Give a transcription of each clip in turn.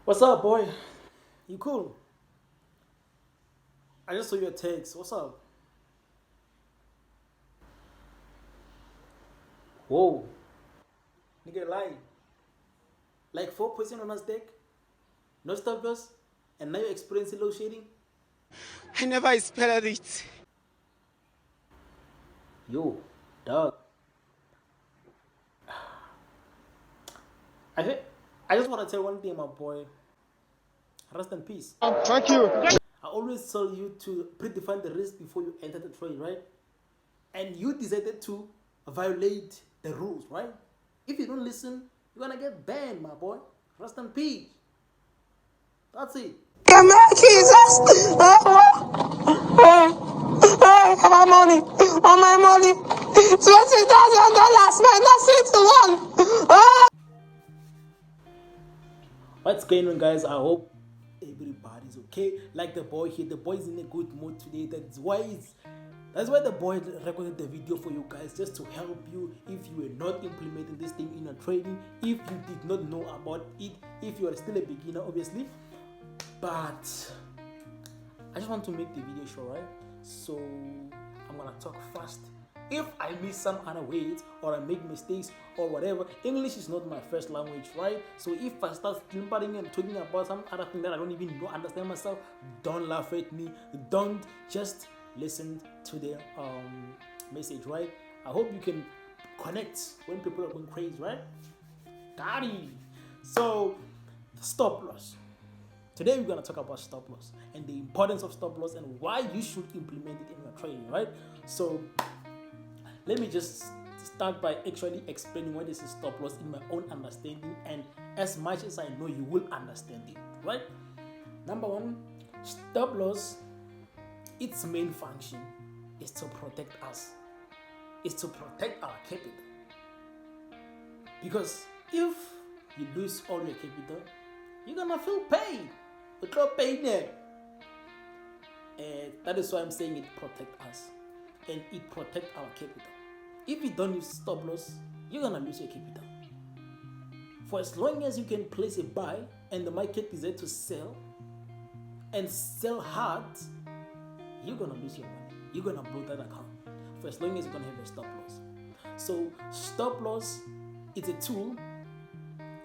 What's up, boy? You cool? I just saw your text. What's up? Whoa, nigga, lie. Like 4% on us deck, no stop loss, and now you're experiencing low shading. I never expected it. Yo, dog. I think I just want to tell one thing, my boy. Rest in peace. Thank you. I always tell you to predefine the risk before you enter the trade, right? And you decided to violate the rules, right? If you don't listen, you're gonna get banned, my boy. Rest in peace. That's it. Come on, Jesus. My money. On my money. $20,000 minus it to one. What's going on, guys? I hope everybody's okay. Like the boy here, the boy's in a good mood today. That's why the boy recorded the video for you guys, just to help you if you were not implementing this thing in your trading, if you did not know about it, if you are still a beginner, obviously. But I just want to make the video short, right? So I'm gonna talk fast. If I miss some other words or I make mistakes or whatever, English is not my first language, right? So if I start simpering and talking about some other thing that I don't even know, understand myself, don't laugh at me. Don't, just listen to the message, right? I hope you can connect when people are going crazy, right? Got it. So, stop loss. Today we're gonna talk about stop loss and the importance of stop loss and why you should implement it in your trading, right? So let me just start by actually explaining what is a stop loss in my own understanding, and as much as I know, you will understand it, right? Number one, stop loss, its main function is to protect us, is to protect our capital. Because if you lose all your capital, you're gonna feel pain. It's not pain there. And that is why I'm saying it protect us and it protect our capital. If you don't use stop loss, you're gonna lose your capital. For as long as you can place a buy and the market is there to sell and sell hard, you're gonna lose your money. You're gonna blow that account. For as long as you're gonna have a stop loss. So stop loss is a tool,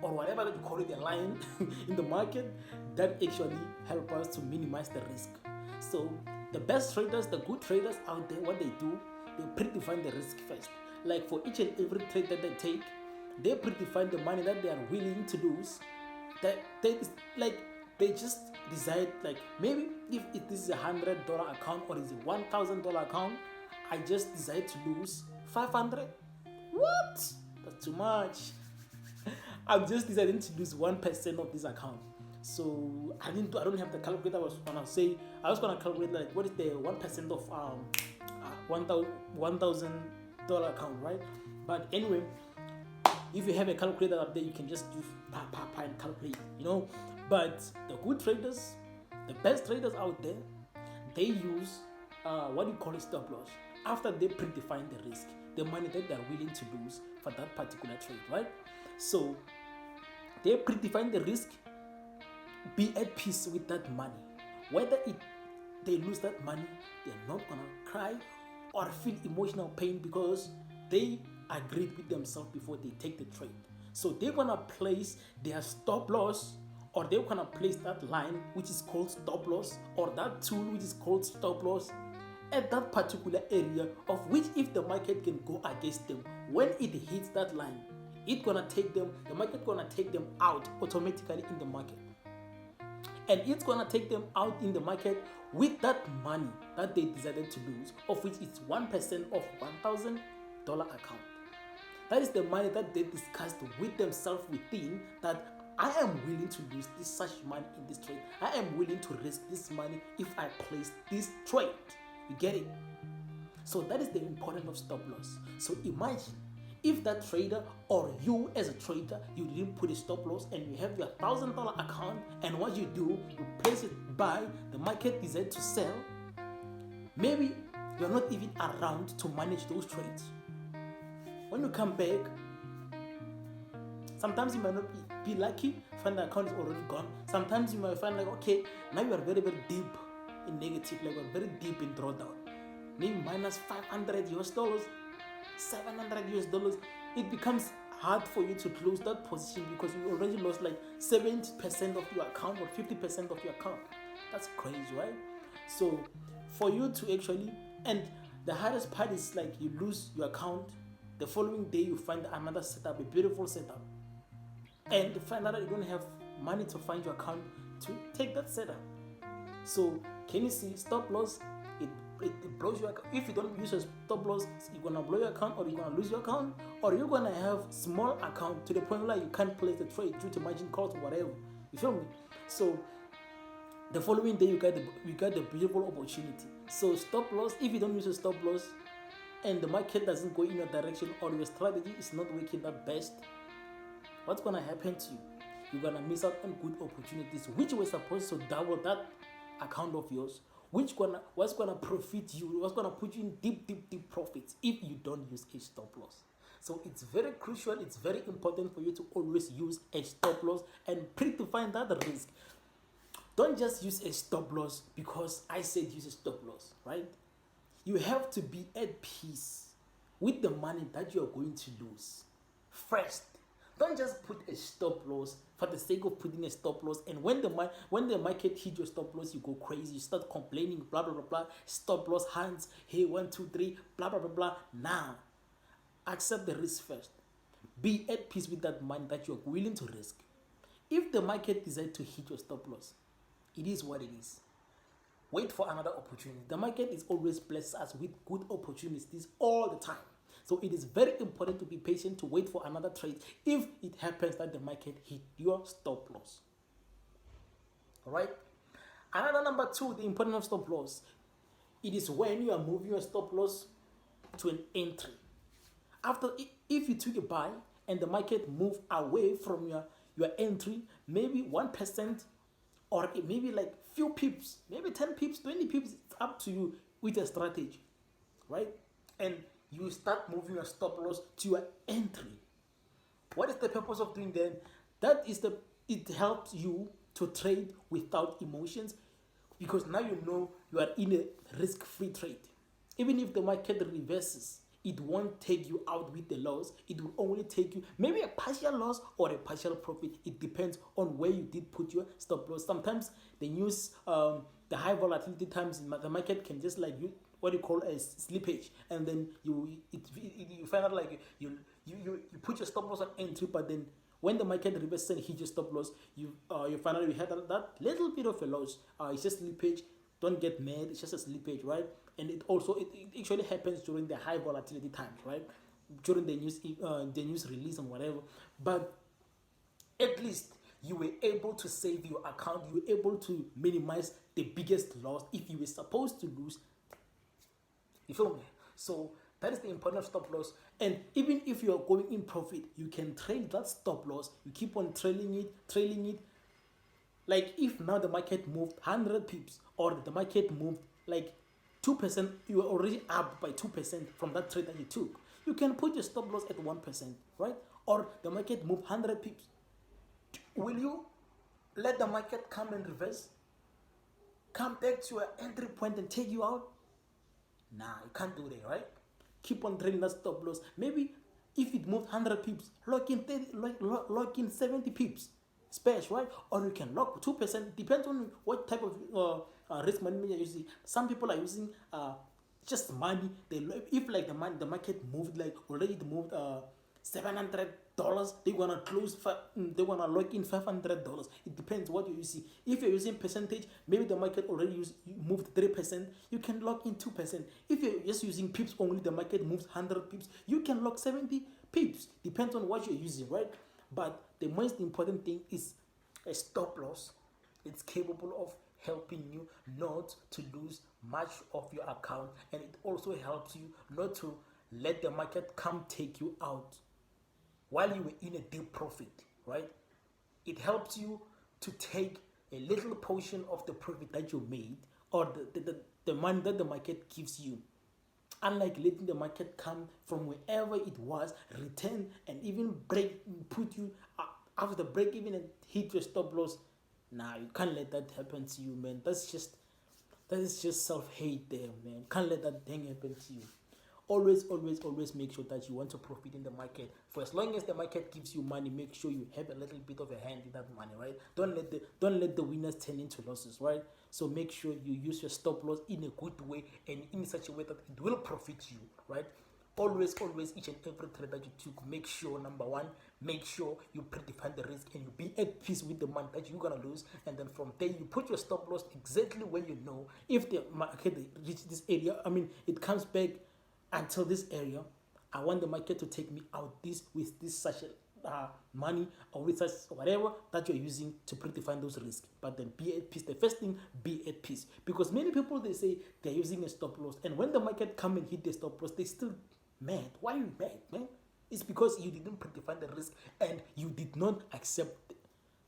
or whatever that you call it, a line in the market that actually help us to minimize the risk. So the best traders, the good traders out there, what they do, they predefine the risk first. Like for each and every trade that they take, they predefine the money that they are willing to lose. That they just decide, like, maybe if it is a $100 account or is a $1,000 account, I just decide to lose 500. What? That's too much. I'm just deciding to lose 1% of this account. So I don't have the calculator. I was gonna calculate like what is the 1% of $1,000 account, right? But anyway, if you have a calculator up there, you can just do and calculate, you know. But the good traders, the best traders out there, they use what you call a stop loss after they predefine the risk, the money that they are willing to lose for that particular trade, right? So they predefine the risk. Be at peace with that money. Whether they lose that money, they're not gonna cry or feel emotional pain because they agreed with themselves before they take the trade. So they're gonna place their stop loss, or they're gonna place that line which is called stop loss, or that tool which is called stop loss, at that particular area of which, if the market can go against them, when it hits that line, the market gonna take them out automatically in the market. And it's gonna take them out in the market with that money that they decided to lose, of which it's 1% of $1,000 account. That is the money that they discussed with themselves within, that I am willing to lose this such money in this trade. I am willing to risk this money if I place this trade. You get it? So that is the importance of stop loss. So imagine if that trader, or you as a trader, you didn't put a stop loss and you have your $1,000 account, and what you do, you place it buy, the market decides to sell. Maybe you're not even around to manage those trades. When you come back, Sometimes you might not be lucky, find the account is already gone. Sometimes you might find like, okay, now you are very, very deep in negative, like we're very deep in drawdown. Maybe minus 500 US dollars, 700 US dollars. It becomes hard for you to close that position because you already lost like 70% of your account or 50% of your account. That's crazy, right? So for you to actually, and the hardest part is like you lose your account, the following day you find another setup, a beautiful setup, and you find out that you don't have money to find your account to take that setup. So can you see stop loss? It blows your account. If you don't use a stop loss, you're gonna blow your account, or you're gonna lose your account, or you're gonna have small account to the point where you can't place the trade due to margin calls or whatever. You feel me? So the following day you get the beautiful opportunity. So stop loss, if you don't use a stop loss and the market doesn't go in your direction or your strategy is not working at best, what's gonna happen to you? You're gonna miss out on good opportunities which were supposed to double that account of yours, what's gonna profit you, what's gonna put you in deep profits if you don't use a stop loss. So it's very crucial, it's very important for you to always use a stop loss and predefine that risk. Don't just use a stop loss because I said use a stop loss, right? You have to be at peace with the money that you are going to lose first. Don't just put a stop loss for the sake of putting a stop loss, and when the market hit your stop loss, you go crazy, you start complaining, blah blah blah blah. Stop loss hands, hey 1 2 3, blah blah blah blah. Now, accept the risk first. Be at peace with that money that you are willing to risk. If the market decides to hit your stop loss, it is what it is. Wait for another opportunity. The market is always blessed us with good opportunities all the time. So it is very important to be patient, to wait for another trade if it happens that the market hit your stop loss. All right. Another number 2, the importance of stop loss. It is when you are moving your stop loss to an entry. If you took a buy and the market moved away from your entry, maybe 1%, or maybe like few pips, maybe 10 pips, 20 pips, it's up to you with a strategy, right? And you start moving your stop loss to your entry. What is the purpose of doing that? It helps you to trade without emotions, because now you know you are in a risk-free trade. Even if the market reverses, it won't take you out with the loss. It will only take you maybe a partial loss or a partial profit. It depends on where you did put your stop loss. Sometimes the the high volatility times in the market can just like what you call a slippage, and then you find out like you put your stop loss on entry, but then when the market reverses and hit your stop loss, you find out you had that little bit of a loss. It's just slippage. Don't get mad. It's just a slippage, right? And it actually happens during the high volatility times, right? During the news release and whatever. But at least you were able to save your account. You were able to minimize the biggest loss if you were supposed to lose. You feel me? So that is the importance of stop loss. And even if you are going in profit, you can trail that stop loss. You keep on trailing it. Like if now the market moved 100 pips, or the market moved like 2%, you are already up by 2% from that trade that you took. You can put your stop loss at 1%, right? Or the market moved 100 pips. Will you let the market come and reverse? Come back to your entry point and take you out? Nah, you can't do that, right? Keep on trading that stop loss. Maybe if it moved 100 pips, lock in 70 pips. Space, right? Or you can lock 2%. Depends on what type of risk management you're using. Some people are using just money. If like the market moved, like already it moved $700, they're gonna lock in $500. It depends what you're using. If you're using percentage, maybe the market already moved 3%, you can lock in 2%. If you're just using pips only, the market moves 100 pips, you can lock 70 pips. Depends on what you're using, right? But the most important thing is a stop loss. It's capable of helping you not to lose much of your account, and it also helps you not to let the market come take you out while you were in a deep profit, right? It helps you to take a little portion of the profit that you made, or the money that the market gives you. Unlike letting the market come from wherever it was, return and even put you after the break even and hit your stop loss. Nah, you can't let that happen to you, man. That is just self-hate there, man. Can't let that thing happen to you. Always make sure that you want to profit in the market. For as long as the market gives you money, make sure you have a little bit of a hand in that money, right? Don't let the winners turn into losses, right? So make sure you use your stop loss in a good way and in such a way that it will profit you, right? Always each and every trade that you took, make sure, number one, make sure you predefine the risk and you be at peace with the money that you're gonna lose. And then from there you put your stop loss exactly where you know if the market reaches this area, it comes back until this area, I want the market to take me out with this such money or with such whatever that you're using to predefine those risks. But then be at peace. The first thing, be at peace, because many people, they say they're using a stop loss, and when the market come and hit the stop loss, they still mad. Why are you mad, man? It's because you didn't predefine the risk and you did not accept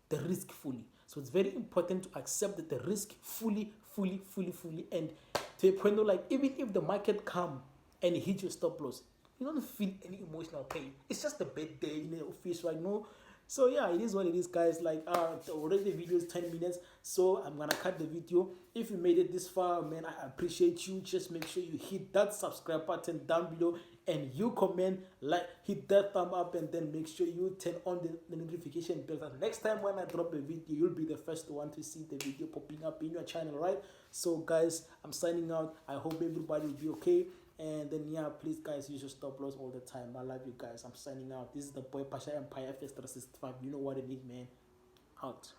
the risk fully. So it's very important to accept the risk fully, and to a point of, like, even if the market come and hit your stop loss, you don't feel any emotional pain. It's just a bad day in the office right now. So yeah, it is what it is, guys. Like, already the video is 10 minutes, so I'm gonna cut the video. If you made it this far, man, I appreciate you. Just make sure you hit that subscribe button down below and you comment, like, hit that thumb up, and then make sure you turn on the notification bell. That next time when I drop a video, you'll be the first one to see the video popping up in your channel, right? So guys, I'm signing out. I hope everybody will be okay. And then, yeah, please, guys, use your stop loss all the time. I love you guys. I'm signing out. This is the boy Pasha Empire Fest 365. You know what it is, man. Out.